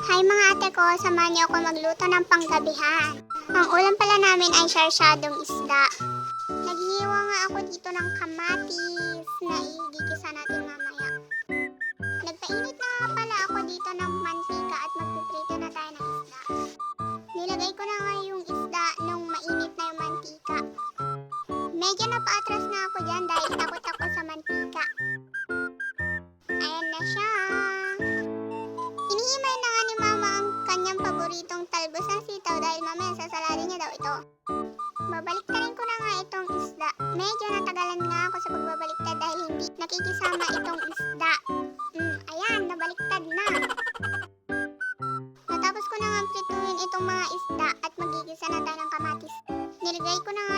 Hi mga ate ko, samahan niyo ako magluto ng panggabihan. Ang ulam pala namin ay sarsyadong isda. Naghihiwa nga ako dito ng kamatis na igigisa natin mamaya. Nagpainit na nga pala ako dito ng mantika at magpiprito na tayo ng isda. Nilagay ko na nga yung isda nung mainit na yung mantika. Medyo napaatras na ako dyan dahil takot ako sa mantika. Ayan na siya. Inihimay na nga ni mama ang kanyang paboritong talbos ng sitaw dahil mamaya sasaladin niya daw ito. Babaliktadin ko na nga itong isda. Medyo natagalan nga ako sa pagbabaliktad dahil hindi nakikisama itong isda. Ayan, nabaliktad na. Natapos ko na nga prituhin itong mga isda at magigisa na tayo ng kamatis. Nilagay ko na nga